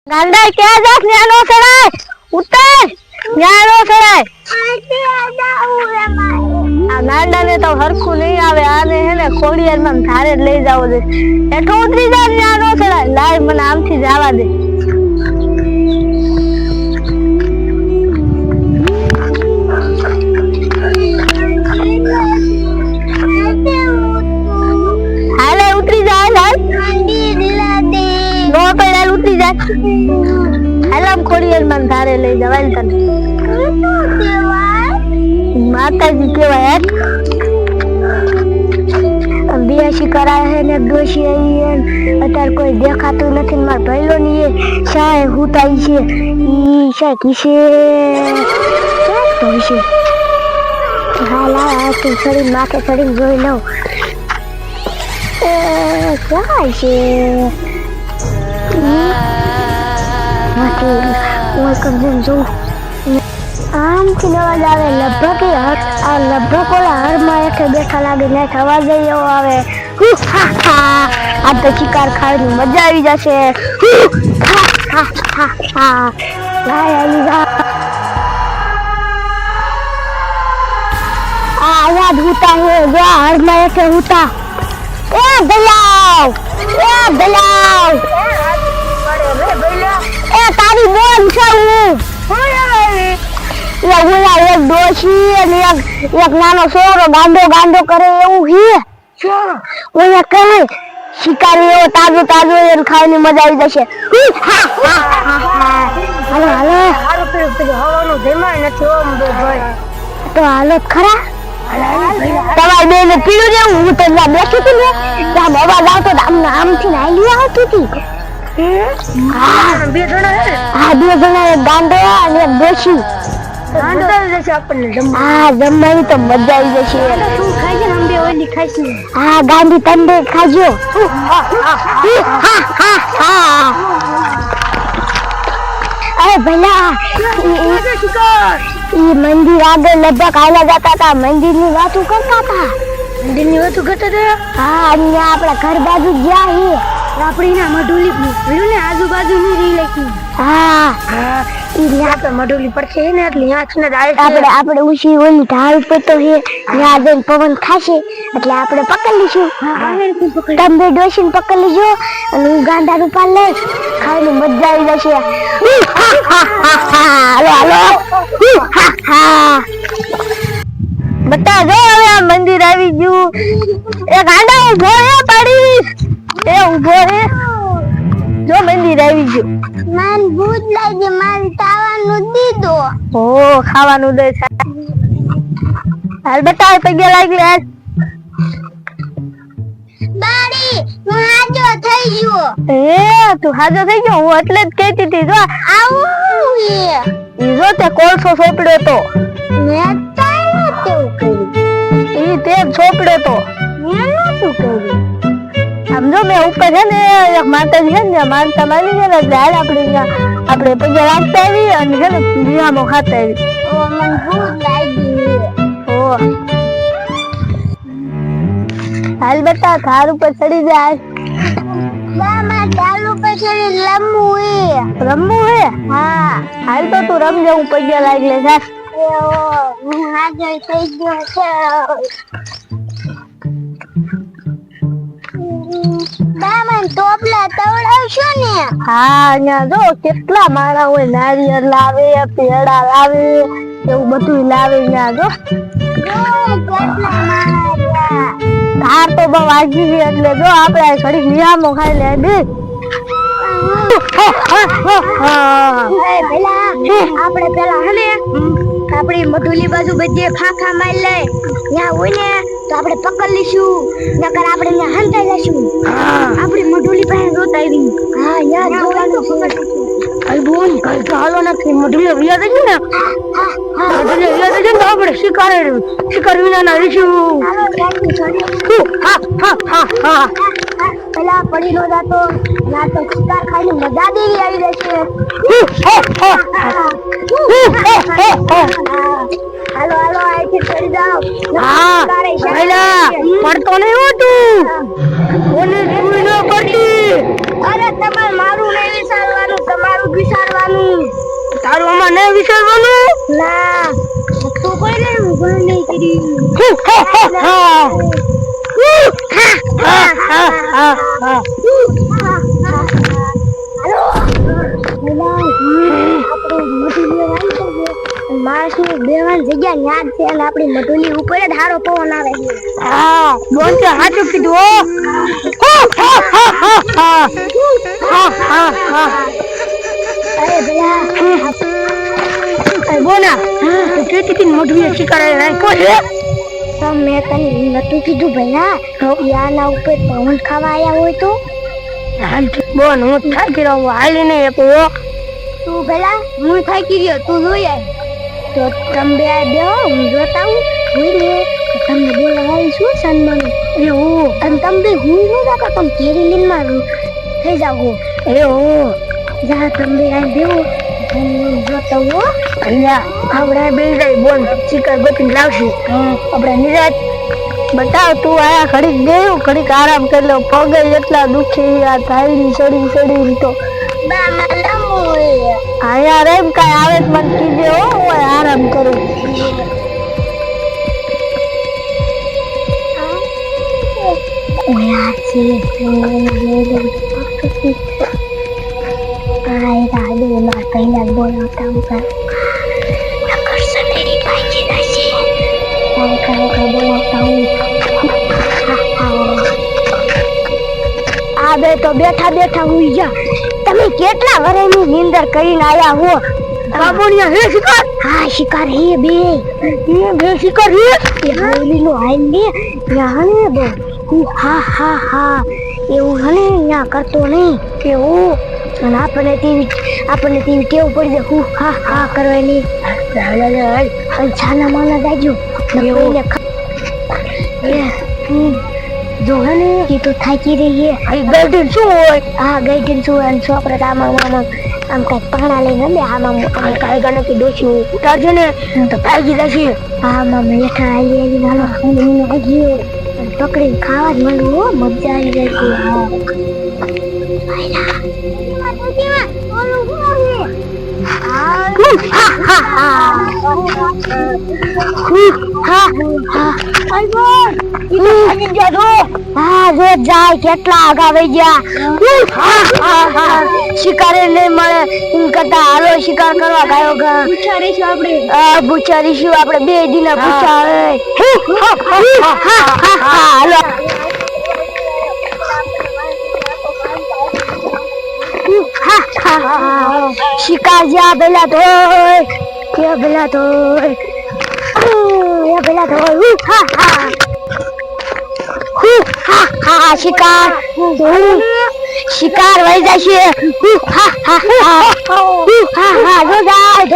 ગાંડા ક્યાં જાસ ન્યાનો સડાય ઉતર ન્યાનો સડાય આ ગાંડા ને તો હરખું નહીં આવે આને હે ને ખોડિયાર માં ધારે જ લઈ જાવો દે એઠો ઉતરી જા ન્યાનો સડાય લાય મને આમથી જવા દે હાલે ઉતરી જા હાલ નો પેડા ઉતરી જા હાલમ ખોડિયાર માં ધારે લઈ જવાય તને માતાજી કેવાય બેસી કરાય હે ને ડોશી આવી અત્યારે કોઈ દેખાતું નથી માર ભઈલો ની સાય હુતાઈ છે ઈ સાય કિસે તો છે હાલા તું છડી માથે છડી જોઈ લઉં ક્યાં છે ઓય કમ જો આમ થી અવાજ આવે લગભગ આ લગભગ ઓલા હરમાં એઠે બેઠા લાગે ને અવાજ એવો આવે આ તો શિકાર ખાવાની મજા આવી જશે आवाज होता है जो हर में से होता ए दलाव ए तारी बोल छऊ ओला एक डोशी અને એક નાનો છોરો ગાંડો કરે એવું હે ઓલા કહે શિકારી એવો તાજો એને ખાવાની મજા આવી જશે હાલો હારું પેલું હવાનો જમાય નથી ઓમ બે ભાઈ તો હાલો ખરા તમારે બેને પીળું જેવું હું તો બેઠી હતી ને ત્યાં અવાજ આવતો આમથી નાલી આવતી હતી બે જણા એક ગાંડો અને એક ડોશી જમવાની તો મજા આવી જશે હા ગાંધી તંડે ખાજો અરે ભલા ઈ મંદિર આગળ લગભગ આલા જતા હતા મંદિર ની વાતો કરતા હતા હા અહીંયા આપણા ઘર બાજુ જ્યાં હે આપણી ના મઢોલી ને આજુબાજુ ની રી લખી હા ઈ ન્યા તો મઢોલી પડખે હે ને એટલે ન્યા છે ને આપણે ઉસી ઓલી ઢાળ ઉપર તો હે ન્યા જઈને પવન ખાશે એટલે આપણે પકડી લીશું તમે ડોશીને પકડી લીજો અને હું ગાંડા નું પાલ લઈ ખાવાની મજા આવી જશે હાલો બતા જો હવે આ મંદિર આવી ગયું એ ગાંડા ઉભો હે પાડી એ ઉભો હે જો મંદિર આવી ગયું મન ભૂત લાગી મન ખાવાનું દીધો ઓ ખાવાનું દે હાલ બતા પગે લાગી લે બાડી હું હાજો થઈ ગયો તું હાજો થઈ ગયો હું એટલે જ કહેતી હતી જો આવું ઈ જો તે કોલસો સોપડ્યો તો મે તાય નતું કર્યું ઈ તે સોપડ્યો તો મે નતું કર્યું સમજો મે ઉપર છે ને એક માતાજી છે ને માનતા માની છે ને ઝાડ આપણે પગે રાખતા આવી અને છે ને દિયામો ખાતા આવી ઓ મન ભૂખ લાગી ઓ હાલ બતા ધાર ઉપર ચડી જાય મામા ધાર ઉપર ચડી રમવું હે હા હાલ તો તું રમજે હું પગે લાગી લે જા હું હાજર થઈ ગયો છે મામા ટોપલા તવડાવશો ને હા અહીંયા જો કેટલા માણા હોય નારિયેળ લાવે પેડા લાવે એવું બધું લાવે અહીંયા જો ધાર તો બહુ વાગી ગઈ એટલે જો આપણે ઘડી નિયામો ખાઈ લે દે આપણે પેલા હને આપણી મધુલી બાજુ બધે ફાંફા મારી લે ત્યાં હોય ને તો આપણે પકડ લીશું નકર આપણે ત્યાં હંતાઈ જશું આપણી મધુલી પાસે જોતા આવી હા યાર જોવાનું અલ બોલ કલ તો હાલો નથી મધુલી વિયા દેજો ને મધુલી વિયા દેજો તો આપણે શિકાર વિના રહીશું પેલા પડી નો જાતો ના તો શિકાર ખાઈને મજા દેવી આવી રહેશે હાલો આઈથી ચડી જાઓ હા પેલા પડતો નહીં હોતું ઓને સુઈ ન પડતી અરે તમાર મારું નહીં વિચારવાનું તમારું મને વિચારવાનું ના તું કોઈ ને ઊભો નહીં કરી માણસની બેવાની જગ્યા યાદ છે અને આપણી મધુલી ઉપર જ હારો પવન આવે છે હા બોલ કે સાચું કીધું અરે ભલા બોના તું કેતી મધુલી શિકાર રાખ્યો છે તો મેં તને નતું કીધું ભલા યાના ઉપર પવન ખાવા આયા હોય તો હાલ બોન હું થાકી રહ્યો હાલી નહીં આપો તું ભલા હું થાકી રહ્યો તું જોઈ આય તો તમે આ બેહો હું જોતા હું જોઈ લે તમને બોલાવી શું સન્માન એવું અને તમે હું ન જાતો તમે કેરી લીન માં થઈ જાવ એવું જા તમે આ બેહો હું જોતા હો અહીંયા આપણે બે જાય બોલ ચિકન ગોતીને લાવશું આપણે નિરાત બતાવ તું આયા ઘડીક બેહો ઘડીક આરામ કરી લો પગે એટલા દુખી આ થાયડી સડી તો આયા રે કઈ આવે મન કીજે હો ઓય આરામ કરું ઓયા છે આય રાડે માં કઈના બોલાવતા હું કર નકર સનેરી પાછી જશે હું ખરેખર બોલાવતા હું આ બે તો બેઠા હુઈ જા તમે કેટલા વર્ષની નિંદર કરીને આયા હો બાબુનિયા હે શિકાર હા શિકાર હે બે શિકાર હે એ હાલી નો હાલ ને યાને બો હા એવું હને યા કરતો નહીં કે હું અને આપણને ટીવી ટેવ પડી જાય હું હા કરવાની છાના માના જાજો જો હને કે તો થાકી રહી હે ગઈડન શું હોય હા ગઈડન શું અને છોકરા આમાં આમ કઈ પાણા લઈને બે આમાં કાઈ ગણે કે ડોસી ઉતારજો ને તો ભાગી જશે હા મામા એઠા આલી નાનો હું આગી પકડીને ખાવા જ માંડું હો મજા આવી જાય છે જાય કેટલા આગા વહી ગયા શિકારે નહીં મળે એમ કરતા હાલો શિકાર કરવા ગયો પૂછારીશું આપણે બે દિના પૂછા હાલો શિકાર જ્યાં પેલા શિકાર વહી જશે જો જાય